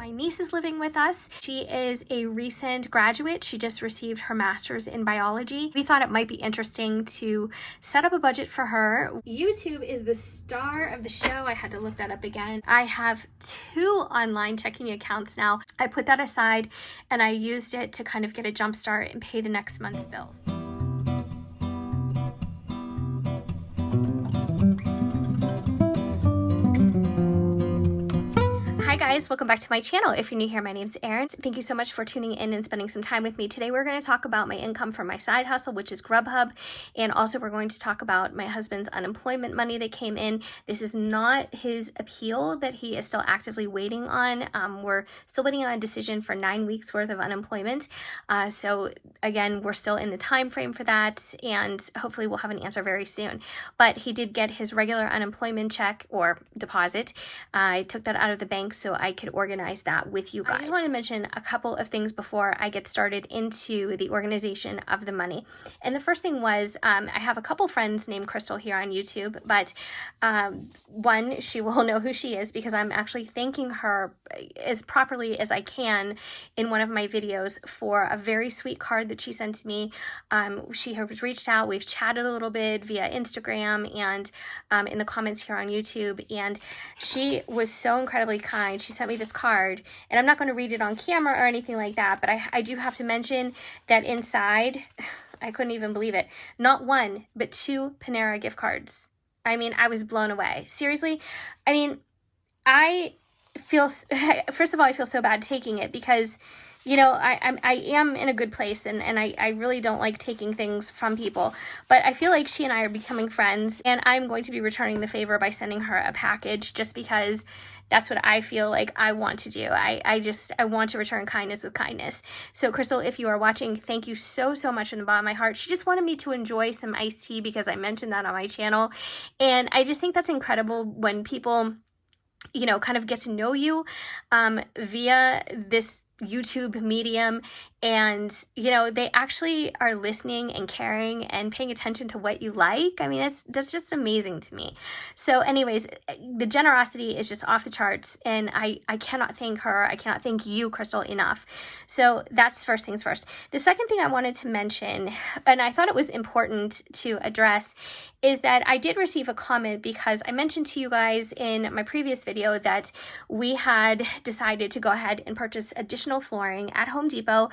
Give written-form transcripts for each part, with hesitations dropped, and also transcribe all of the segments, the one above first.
my niece is living with us. She is a recent graduate. She just received her master's in biology. We thought it might be interesting to set up a budget for her. YouTube is the star of the show. I had to look that up again. I have 2 online checking accounts now. I put that aside and I used it to kind of get a jump start and pay the next month's bills. Hi guys, welcome back to my channel. If you're new here, my name's Erin. Thank you so much for tuning in and spending some time with me. Today we're going to talk about my income from my side hustle, which is Grubhub, and also we're going to talk about my husband's unemployment money that came in. This is not his appeal that he is still actively waiting on. We're still waiting on a decision for 9 weeks worth of unemployment. So again, we're still in the time frame for that, and hopefully we'll have an answer very soon. But he did get his regular unemployment check or deposit. I took that out of the bank so I could organize that with you guys. I just want to mention a couple of things before I get started into the organization of the money. And the first thing was, I have a couple friends named Crystal here on YouTube, but one, she will know who she is because I'm actually thanking her as properly as I can in one of my videos for a very sweet card that she sent me. She has reached out, we've chatted a little bit via Instagram and in the comments here on YouTube, and she was so incredibly kind. She sent me this card, and I'm not going to read it on camera or anything like that, but I do have to mention that inside, I couldn't even believe it, not 1, but 2 Panera gift cards. I mean, I was blown away. Seriously, I mean, I feel, first of all, I feel so bad taking it because, you know, I am in a good place, and I really don't like taking things from people, but I feel like she and I are becoming friends, and I'm going to be returning the favor by sending her a package just because that's what I feel like I want to do. I want to return kindness with kindness. So Crystal, if you are watching, thank you so much from the bottom of my heart. She just wanted me to enjoy some iced tea because I mentioned that on my channel. And I just think that's incredible when people, you know, kind of get to know you via this YouTube medium, and you know, they actually are listening and caring and paying attention to what you like. I mean, that's just amazing to me. So anyways, the generosity is just off the charts, and I cannot thank her, I cannot thank you, Crystal, enough. So that's first things first. The second thing I wanted to mention, and I thought it was important to address, is that I did receive a comment because I mentioned to you guys in my previous video that we had decided to go ahead and purchase additional flooring at Home Depot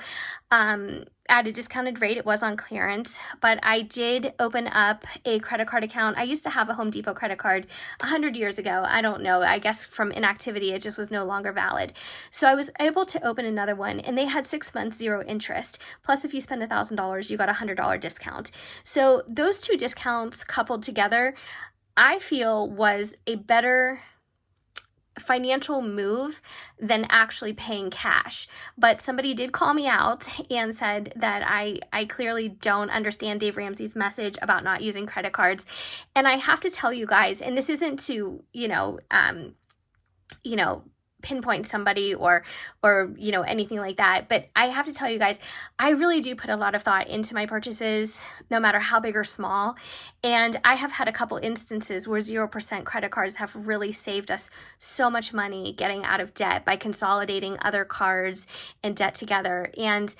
at a discounted rate. It was on clearance, but I did open up a credit card account. I used to have a Home Depot credit card 100 years ago. I don't know. I guess from inactivity, it just was no longer valid. So I was able to open another one, and they had 6 months, 0 interest. Plus, if you spend $1,000, you got a $100 discount. So those 2 discounts coupled together, I feel was a better financial move than actually paying cash. But somebody did call me out and said that I clearly don't understand Dave Ramsey's message about not using credit cards. And I have to tell you guys, and this isn't to, you know, pinpoint somebody or you know, anything like that, but I have to tell you guys, I really do put a lot of thought into my purchases, no matter how big or small. And I have had a couple instances where 0% credit cards have really saved us so much money getting out of debt by consolidating other cards and debt together. And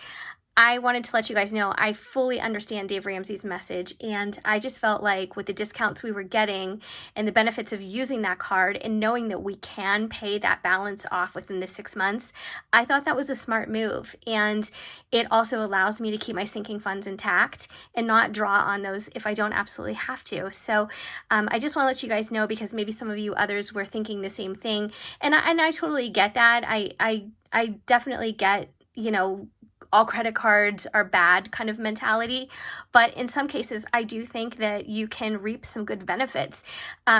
I wanted to let you guys know I fully understand Dave Ramsey's message, and I just felt like with the discounts we were getting and the benefits of using that card and knowing that we can pay that balance off within the 6 months, I thought that was a smart move. And it also allows me to keep my sinking funds intact and not draw on those if I don't absolutely have to. So I just want to let you guys know, because maybe some of you others were thinking the same thing, and I totally get that. I definitely get, you know, all credit cards are bad kind of mentality. But in some cases, I do think that you can reap some good benefits.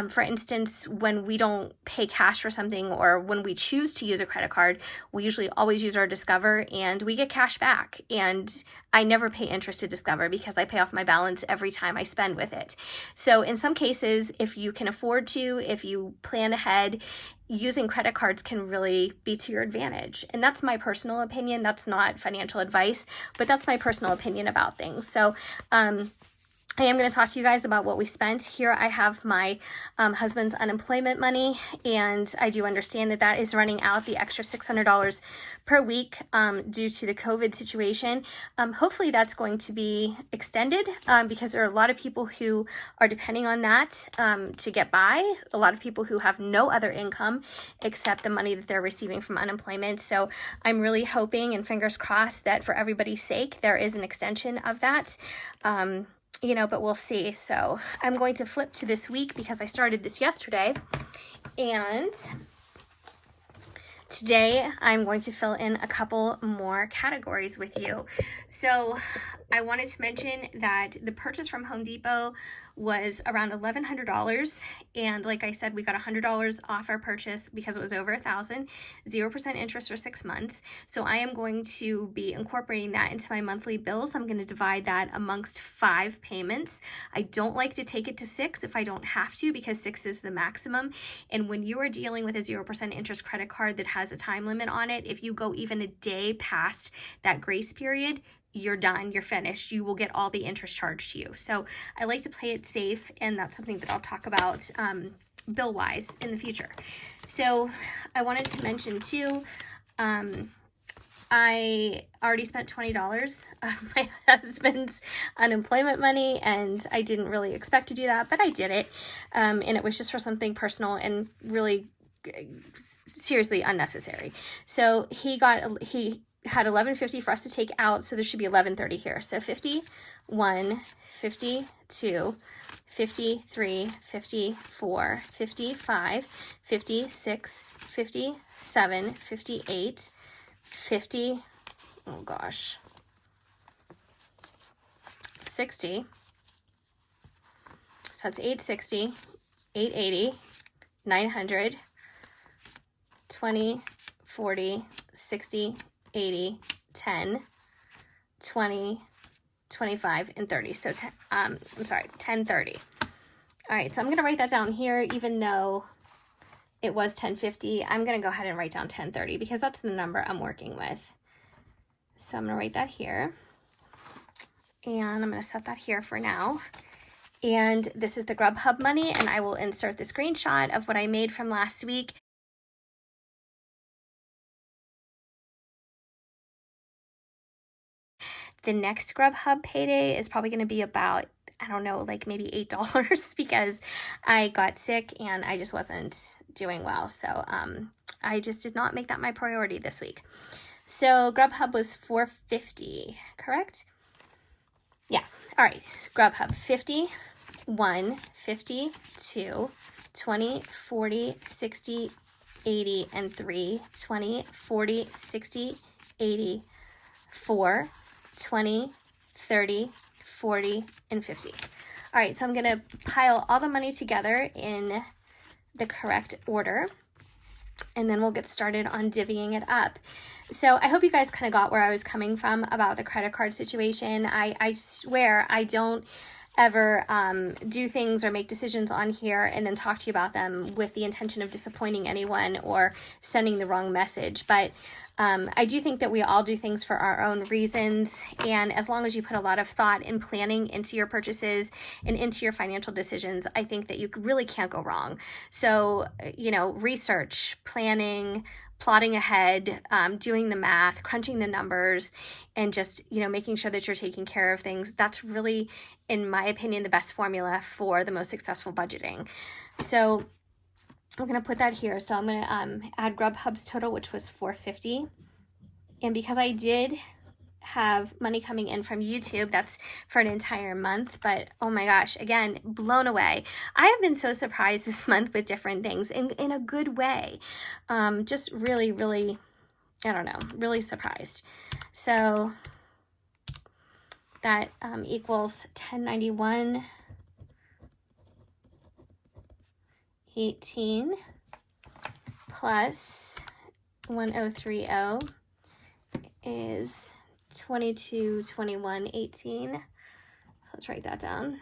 For instance, when we don't pay cash for something, or when we choose to use a credit card, we usually always use our Discover and we get cash back. And I never pay interest to Discover because I pay off my balance every time I spend with it. So in some cases, if you can afford to, if you plan ahead, using credit cards can really be to your advantage. And that's my personal opinion. That's not financial advice, but that's my personal opinion about things. So I am going to talk to you guys about what we spent. Here I have my husband's unemployment money, and I do understand that that is running out, the extra $600 per week due to the COVID situation. Hopefully that's going to be extended because there are a lot of people who are depending on that to get by, a lot of people who have no other income except the money that they're receiving from unemployment. So I'm really hoping, and fingers crossed, that for everybody's sake, there is an extension of that. You know, but we'll see. So I'm going to flip to this week because I started this yesterday, and today I'm going to fill in a couple more categories with you. So I wanted to mention that the purchase from Home Depot was around $1,100, and like I said, we got $100 off our purchase because it was over $1,000, 0% interest for 6 months. So I am going to be incorporating that into my monthly bills. I'm going to divide that amongst 5 payments. I don't like to take it to 6 if I don't have to, because 6 is the maximum. And when you are dealing with a 0% interest credit card that has a time limit on it, if you go even a day past that grace period, you're done, you're finished. You will get all the interest charged to you. So I like to play it safe, and that's something that I'll talk about bill-wise in the future. So I wanted to mention too, I already spent $20 of my husband's unemployment money, and I didn't really expect to do that, but I did it. And it was just for something personal and really seriously unnecessary. So he had $11.50 for us to take out, so there should be $11.30 here. So 51, 52, 53, 54, 55, 56, 57, 58, 50, oh gosh, 60. So it's 860, 880, 900, 20, 40, 60, 80, 10, 20, 25, and 30. So I'm sorry, 1030. All right, so I'm going to write that down here, even though it was 1050. I'm going to go ahead and write down 1030 because that's the number I'm working with. So I'm going to write that here, and I'm going to set that here for now. And this is the Grubhub money, and I will insert the screenshot of what I made from last week. The next Grubhub payday is probably going to be about, I don't know, like maybe $8 because I got sick and I just wasn't doing well. So I just did not make that my priority this week. So Grubhub was $4.50, correct? Yeah. All right. Grubhub 50, 1, 50, 2, 20, 40, 60, 80, and 3, 20, 40, 60, 80, 4, 20, 30, 40, and 50. All right, so I'm going to pile all the money together in the correct order, and then we'll get started on divvying it up. So I hope you guys kind of got where I was coming from about the credit card situation. I swear I don't ever do things or make decisions on here and then talk to you about them with the intention of disappointing anyone or sending the wrong message. But I do think that we all do things for our own reasons, and as long as you put a lot of thought and planning into your purchases and into your financial decisions, I think that you really can't go wrong. So, you know, research, planning, plotting ahead, doing the math, crunching the numbers, and just, you know, making sure that you're taking care of things. That's really, in my opinion, the best formula for the most successful budgeting. So I'm going to put that here. So I'm going to add Grubhub's total, which was $4.50. And because I did have money coming in from YouTube, that's for an entire month. But oh my gosh, again, blown away. I have been so surprised this month with different things in a good way. Just really, really, I don't know, really surprised. So that equals $10.91. 18 plus 1030 is 22, 21, 18. Let's write that down.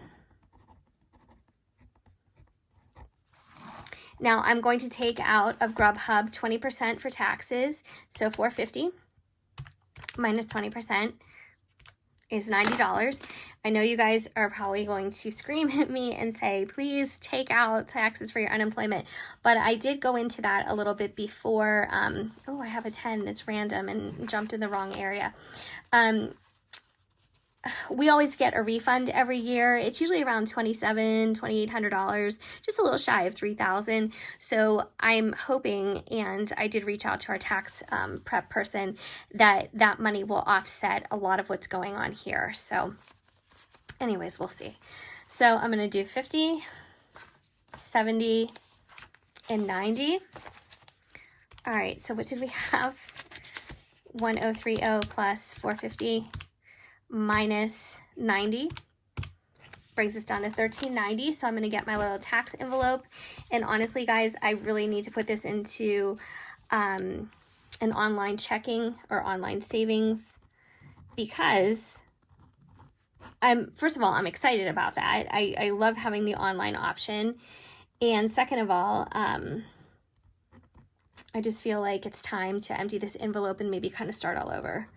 Now I'm going to take out of Grubhub 20% for taxes, so $4.50 minus 20% is $90. I know you guys are probably going to scream at me and say, please take out taxes for your unemployment. But I did go into that a little bit before. Oh, I have a 10 that's random and jumped in the wrong area. We always get a refund every year. It's usually around $2,800, just a little shy of $3,000. So I'm hoping, and I did reach out to our tax prep person, that that money will offset a lot of what's going on here. So anyways, we'll see. So I'm going to do 50, 70, and 90. All right, so what did we have? 1030 plus 450 minus 90 brings us down to 1390. So I'm going to get my little tax envelope. And honestly, guys, I really need to put this into an online checking or online savings, because first of all, I'm excited about that. I love having the online option. And second of all, I just feel like it's time to empty this envelope and maybe kind of start all over.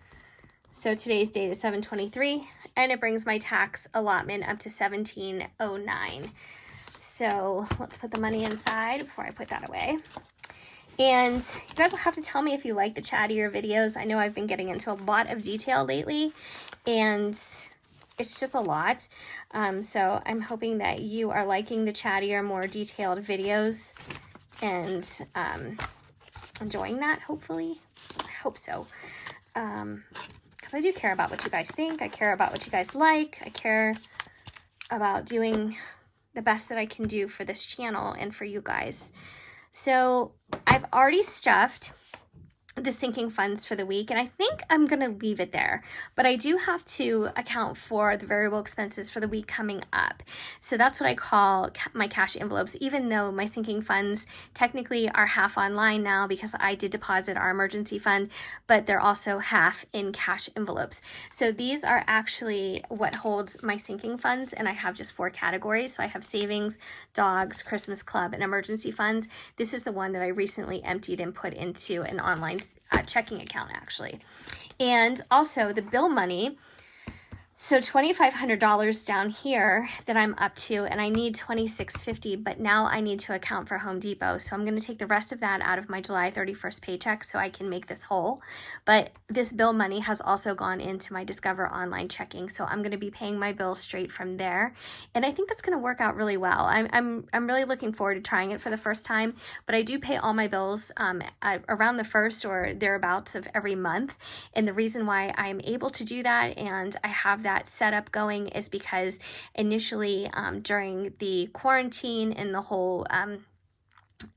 So today's date is 7/23, and it brings my tax allotment up to 1709. So let's put the money inside before I put that away. And you guys will have to tell me if you like the chattier videos. I know I've been getting into a lot of detail lately, and it's just a lot. So I'm hoping that you are liking the chattier, more detailed videos and enjoying that, hopefully. I hope so. Because I do care about what you guys think. I care about what you guys like. I care about doing the best that I can do for this channel and for you guys. So I've already stuffed the sinking funds for the week, and I think I'm going to leave it there, but I do have to account for the variable expenses for the week coming up. So that's what I call my cash envelopes, even though my sinking funds technically are half online now because I did deposit our emergency fund, but they're also half in cash envelopes. So these are actually what holds my sinking funds, and I have just 4 categories. So I have savings, dogs, Christmas club, and emergency funds. This is the one that I recently emptied and put into an online checking account, actually. And also the bill money, so $2,500 down here that I'm up to, and I need $2,650, but now I need to account for Home Depot. So I'm going to take the rest of that out of my July 31st paycheck so I can make this whole. But this bill money has also gone into my Discover online checking, so I'm going to be paying my bills straight from there. And I think that's going to work out really well. I'm really looking forward to trying it for the first time, but I do pay all my bills around the 1st or thereabouts of every month. And the reason why I'm able to do that and I have that setup going is because initially during the quarantine and the whole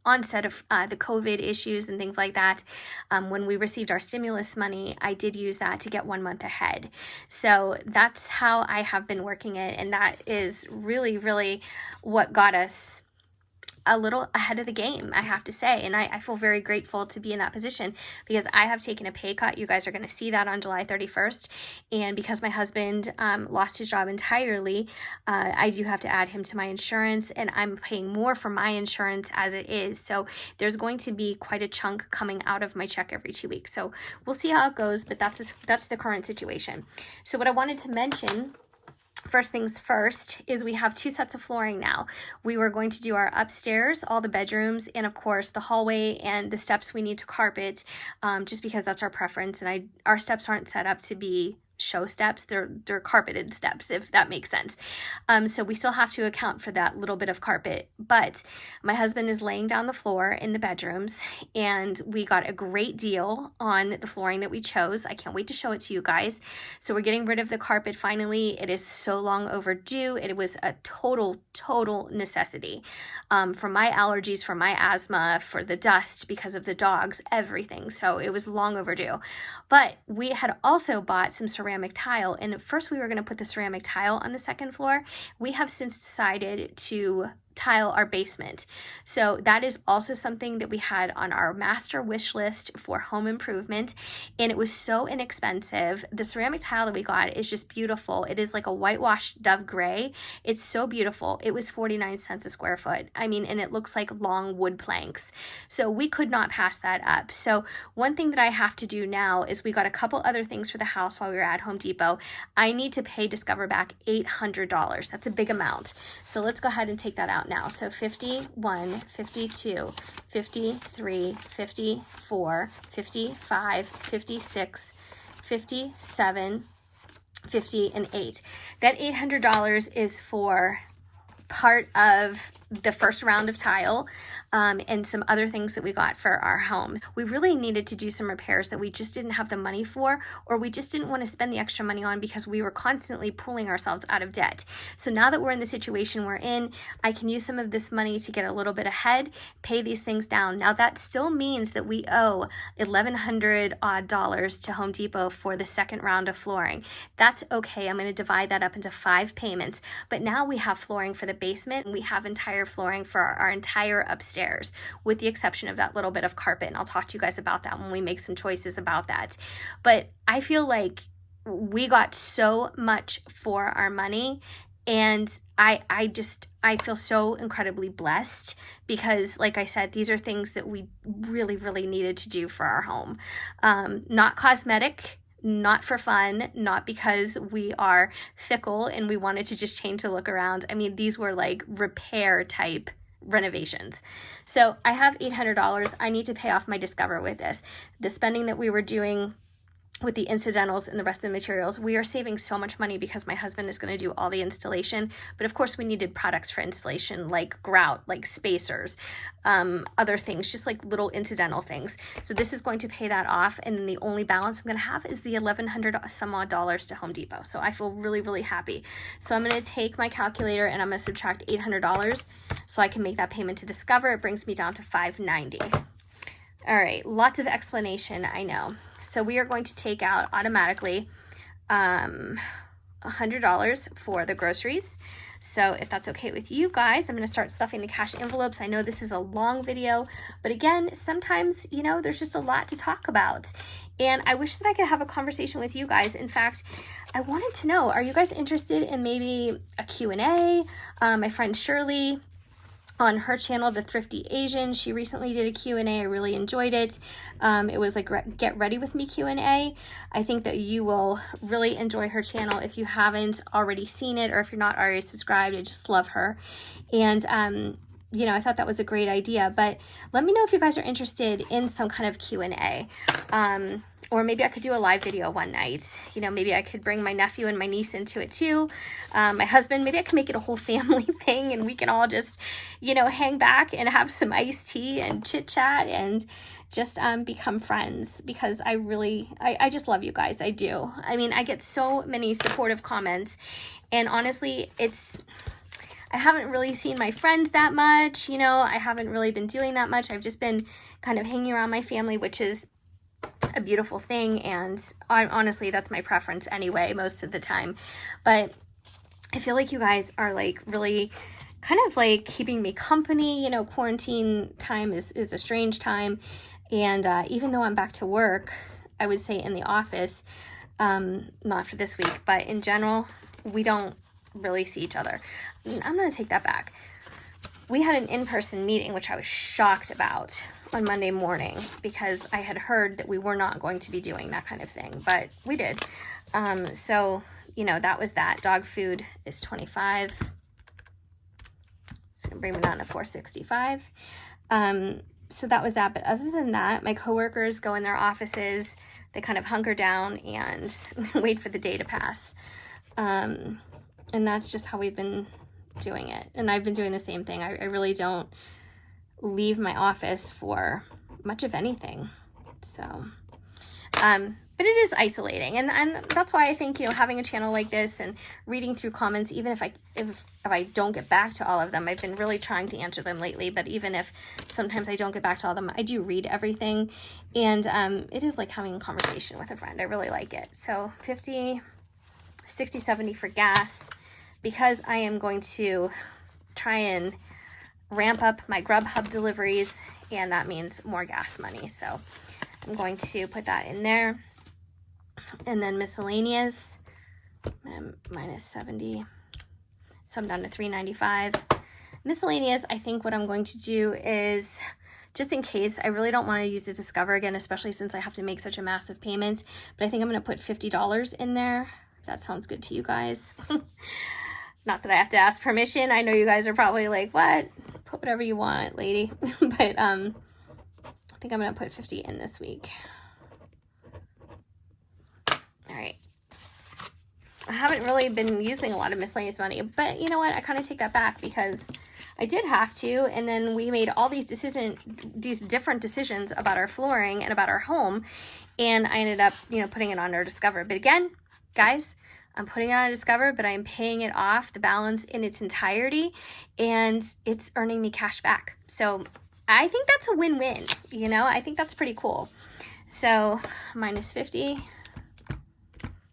onset of the COVID issues and things like that, when we received our stimulus money, I did use that to get 1 month ahead. So that's how I have been working it, and that is really, really what got us a little ahead of the game, I have to say. And I feel very grateful to be in that position because I have taken a pay cut. You guys are going to see that on July 31st. And because my husband lost his job entirely, I do have to add him to my insurance, and I'm paying more for my insurance as it is. So there's going to be quite a chunk coming out of my check every 2 weeks. So we'll see how it goes, but that's the current situation. So what I wanted to mention, first things first, is we have 2 sets of flooring now. We were going to do our upstairs, all the bedrooms, and of course the hallway and the steps we need to carpet, just because that's our preference. And our steps aren't set up to be show steps, they're carpeted steps, if that makes sense. So we still have to account for that little bit of carpet, but my husband is laying down the floor in the bedrooms, and we got a great deal on the flooring that we chose. I can't wait to show it to you guys. So we're getting rid of the carpet finally. It is so long overdue. It was a total necessity for my allergies, for my asthma, for the dust, because of the dogs, everything. So it was long overdue. But we had also bought some ceramic tile, and at first we were going to put the ceramic tile on the 2nd floor. We have since decided to tile our basement. So that is also something that we had on our master wish list for home improvement, and it was so inexpensive. The ceramic tile that we got is just beautiful. It is like a whitewashed dove gray. It's so beautiful. It was 49 cents a square foot. I mean, and it looks like long wood planks. So we could not pass that up. So one thing that I have to do now is we got a couple other things for the house while we were at Home Depot. I need to pay Discover back $800. That's a big amount. So let's go ahead and take that out now. So 51, 52, 53, 54, 55, 56, 57, 50, and 8. That $800 is for part of the first round of tile and some other things that we got for our homes. We really needed to do some repairs that we just didn't have the money for, or we just didn't want to spend the extra money on because we were constantly pulling ourselves out of debt. So now that we're in the situation we're in, I can use some of this money to get a little bit ahead, pay these things down. Now that still means that we owe $1,100 odd to Home Depot for the second round of flooring. That's okay. I'm going to divide that up into 5 payments, but now we have flooring for the basement and we have entire flooring for our entire upstairs, with the exception of that little bit of carpet. And I'll talk to you guys about that when we make some choices about that. But I feel like we got so much for our money, and I feel so incredibly blessed because, like I said, these are things that we really, really needed to do for our home. Not cosmetic, not for fun, not because we are fickle and we wanted to just change the look around. I mean, these were like repair type renovations. So I have $800. I need to pay off my Discover with this. The spending that we were doing with the incidentals and the rest of the materials, we are saving so much money because my husband is going to do all the installation. But of course we needed products for installation like grout, like spacers, other things, just like little incidental things. So this is going to pay that off. And then the only balance I'm going to have is the $1,100 some odd dollars to Home Depot. So I feel really, really happy. So I'm going to take my calculator and I'm going to subtract $800 so I can make that payment to Discover. It brings me down to $590. All right, lots of explanation, I know. So we are going to take out automatically $100 for the groceries. So if that's okay with you guys, I'm going to start stuffing the cash envelopes. I know this is a long video, but again, sometimes, you know, there's just a lot to talk about. And I wish that I could have a conversation with you guys. In fact, I wanted to know, are you guys interested in maybe a Q&A? My friend Shirley, on her channel, The Thrifty Asian, she recently did a Q&A. I really enjoyed it. It was like Get Ready With Me Q&A. I think that you will really enjoy her channel if you haven't already seen it, or if you're not already subscribed. I just love her. And you know, I thought that was a great idea, but let me know if you guys are interested in some kind of Q&A. Or maybe I could do a live video one night. You know, maybe I could bring my nephew and my niece into it too. My husband, maybe I can make it a whole family thing and we can all just, you know, hang back and have some iced tea and chit chat and just become friends, because I just love you guys. I do. I mean, I get so many supportive comments, and honestly, I haven't really seen my friends that much. You know, I haven't really been doing that much. I've just been kind of hanging around my family, which is a beautiful thing, and honestly that's my preference anyway most of the time. But I feel like you guys are like really kind of like keeping me company. You know, quarantine time is a strange time, and even though I'm back to work, I would say in the office, not for this week, but in general, we don't really see each other. I'm gonna take that back. We had an in-person meeting, which I was shocked about, on Monday morning, because I had heard that we were not going to be doing that kind of thing, but we did. So, you know, that was that. Dog food is $25. It's gonna bring me down to $465. So that was that. But other than that, my coworkers go in their offices, they kind of hunker down and wait for the day to pass. And that's just how we've been doing it. And I've been doing the same thing. I really don't leave my office for much of anything. So, but it is isolating. And that's why I think, you know, having a channel like this and reading through comments, even if I don't get back to all of them, I've been really trying to answer them lately, but even if sometimes I don't get back to all of them, I do read everything. And it is like having a conversation with a friend. I really like it. So 50, 60, 70 for gas, because I am going to try and ramp up my Grubhub deliveries, and that means more gas money. So I'm going to put that in there. And then miscellaneous, minus 70. So I'm down to $3.95. Miscellaneous, I think what I'm going to do is, just in case, I really don't want to use the Discover again, especially since I have to make such a massive payment, but I think I'm going to put $50 in there, if that sounds good to you guys. Not that I have to ask permission. I know you guys are probably like, what? Put whatever you want, lady. But I think I'm going to put 50 in this week. All right. I haven't really been using a lot of miscellaneous money, but you know what? I kind of take that back because I did have to, and then we made all these different decisions about our flooring and about our home, and I ended up, you know, putting it on our Discover. But again, guys, I'm putting it on a Discover, but I'm paying it off, the balance in its entirety, and it's earning me cash back. So I think that's a win-win, you know? I think that's pretty cool. So minus 50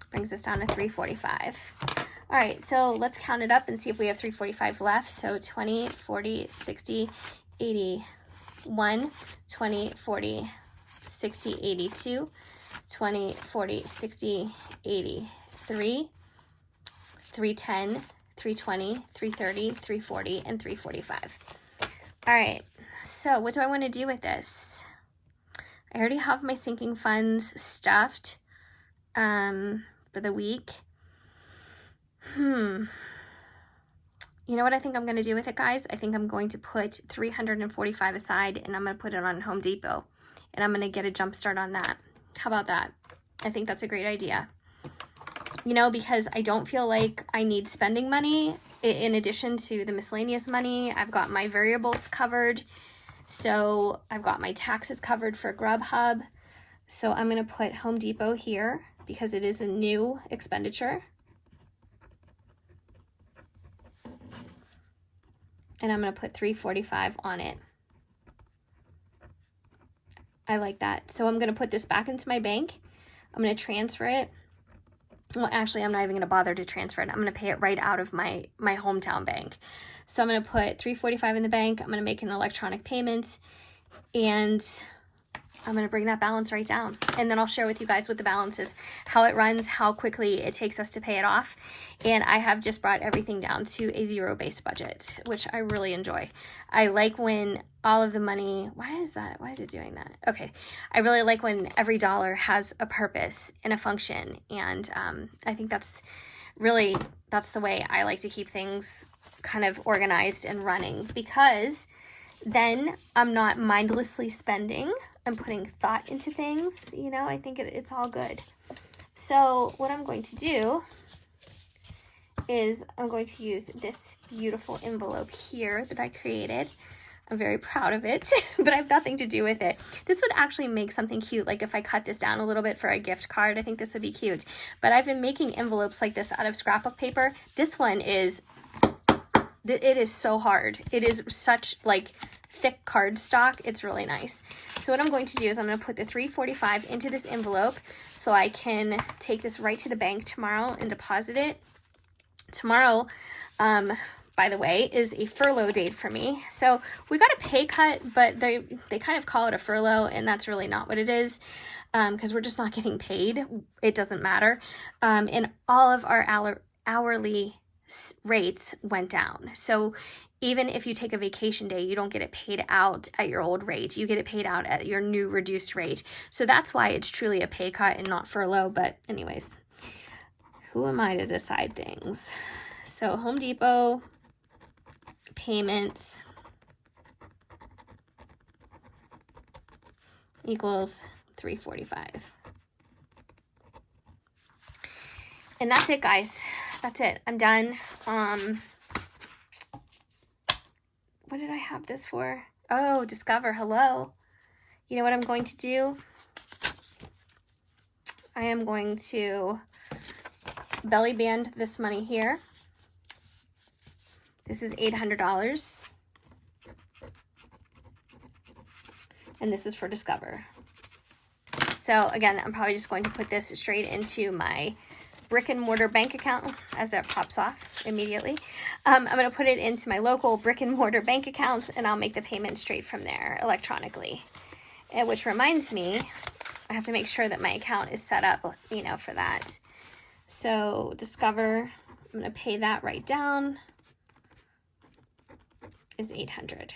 brings us down to 345. All right, so let's count it up and see if we have 345 left. So 20, 40, 60, 80, 1, 20, 40, 60, 82, 20, 40, 60, 80, 3, 310, 320, 330, 340, and 345. All right, so what do I want to do with this? I already have my sinking funds stuffed for the week. You know what I think I'm going to do with it, guys? I think I'm going to put $345 aside, and I'm going to put it on Home Depot, and I'm going to get a jump start on that. How about that? I think that's a great idea. You know, because I don't feel like I need spending money in addition to the miscellaneous money. I've got my variables covered. So I've got my taxes covered for Grubhub. So I'm going to put Home Depot here because it is a new expenditure. And I'm going to put $345 on it. I like that. So I'm going to put this back into my bank. I'm going to transfer it. Well, actually, I'm not even going to bother to transfer it. I'm going to pay it right out of my hometown bank. So I'm going to put $345 in the bank. I'm going to make an electronic payment, and I'm going to bring that balance right down. And then I'll share with you guys what the balance is, how it runs, how quickly it takes us to pay it off. And I have just brought everything down to a zero-based budget, which I really enjoy. I like when all of the money, why is that? Why is it doing that? Okay. I really like when every dollar has a purpose and a function. And I think that's the way I like to keep things kind of organized and running, because then I'm not mindlessly spending. I'm putting thought into things, you know. I think it's all good. So what I'm going to do is I'm going to use this beautiful envelope here that I created. I'm very proud of it, but I have nothing to do with it. This would actually make something cute, like if I cut this down a little bit for a gift card, I think this would be cute. But I've been making envelopes like this out of scrapbook paper. This one is, it is so hard. It is such like thick cardstock. It's really nice. So what I'm going to do is I'm going to put the $345 into this envelope so I can take this right to the bank tomorrow and deposit it. Tomorrow, by the way, is a furlough date for me. So we got a pay cut, but they kind of call it a furlough, and that's really not what it is, because we're just not getting paid. It doesn't matter. And all of our hourly rates went down. So even if you take a vacation day, you don't get it paid out at your old rate. You get it paid out at your new reduced rate. So that's why it's truly a pay cut and not furlough. But anyways, who am I to decide things? So Home Depot payments equals $345. And that's it, guys. That's it. I'm done. What did I have this for? Oh, Discover. Hello. You know what I'm going to do? I am going to belly band this money here. This is $800. And this is for Discover. So again, I'm probably just going to put this straight into my brick and mortar bank account, as that pops off immediately. I'm going to put it into my local brick and mortar bank accounts, and I'll make the payment straight from there electronically. And which reminds me, I have to make sure that my account is set up, you know, for that. So Discover, I'm going to pay that right down, is $800.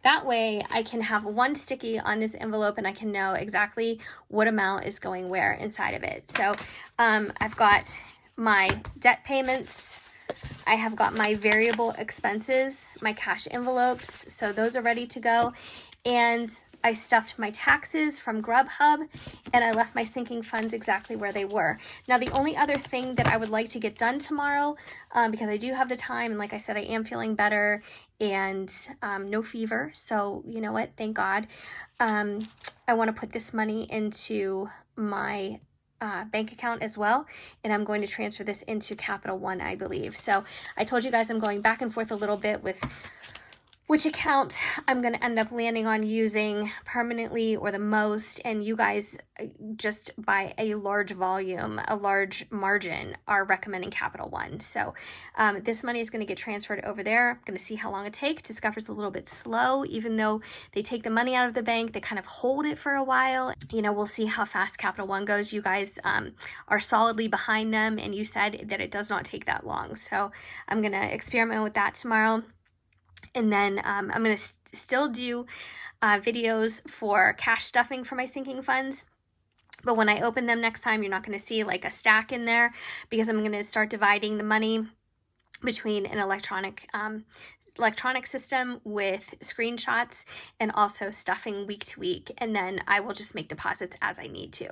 That way I can have one sticky on this envelope and I can know exactly what amount is going where inside of it. So I've got my debt payments. I have got my variable expenses, my cash envelopes. So those are ready to go. And I stuffed my taxes from Grubhub, and I left my sinking funds exactly where they were. Now, the only other thing that I would like to get done tomorrow, because I do have the time, and like I said, I am feeling better, and no fever, so you know what, thank God. I want to put this money into my bank account as well, and I'm going to transfer this into Capital One, I believe. So I told you guys I'm going back and forth a little bit with which account I'm going to end up landing on using permanently or the most, and you guys just by a large volume, a large margin, are recommending Capital One. So this money is going to get transferred over there. I'm going to see how long it takes. Discover's a little bit slow. Even though they take the money out of the bank, they kind of hold it for a while. You know, we'll see how fast Capital One goes. You guys are solidly behind them, and you said that it does not take that long. So I'm going to experiment with that tomorrow. And then I'm going to still do videos for cash stuffing for my sinking funds. But when I open them next time, you're not going to see like a stack in there, because I'm going to start dividing the money between an electronic system with screenshots and also stuffing week to week, and then I will just make deposits as I need to.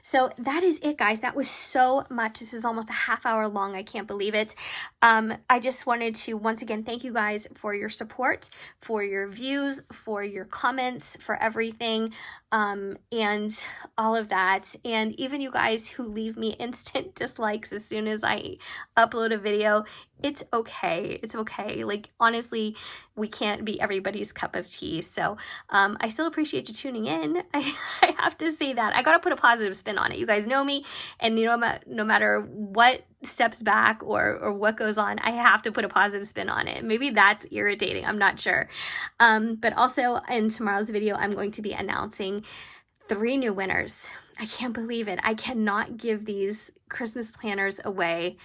So that is it, guys. That was so much. This is almost a half hour long. I can't believe it. I just wanted to once again thank you guys for your support, for your views, for your comments, for everything, and all of that. And even you guys who leave me instant dislikes as soon as I upload a video, it's okay. It's okay. Like, honestly, we can't be everybody's cup of tea. So I still appreciate you tuning in. I have to say that. I got to put a positive spin on it. You guys know me, and you know, no matter what steps back or what goes on, I have to put a positive spin on it. Maybe that's irritating. I'm not sure. But also in tomorrow's video, I'm going to be announcing 3 new winners. I can't believe it. I cannot give these Christmas planners away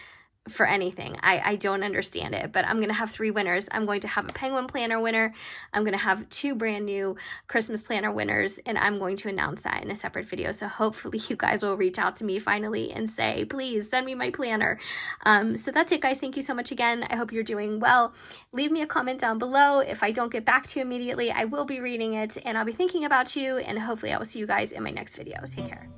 for anything. I don't understand it, but I'm going to have 3 winners. I'm going to have a Penguin Planner winner. I'm going to have 2 brand new Christmas Planner winners, and I'm going to announce that in a separate video. So hopefully you guys will reach out to me finally and say, please send me my planner. So that's it, guys. Thank you so much again. I hope you're doing well. Leave me a comment down below. If I don't get back to you immediately, I will be reading it, and I'll be thinking about you, and hopefully I will see you guys in my next video. Take care.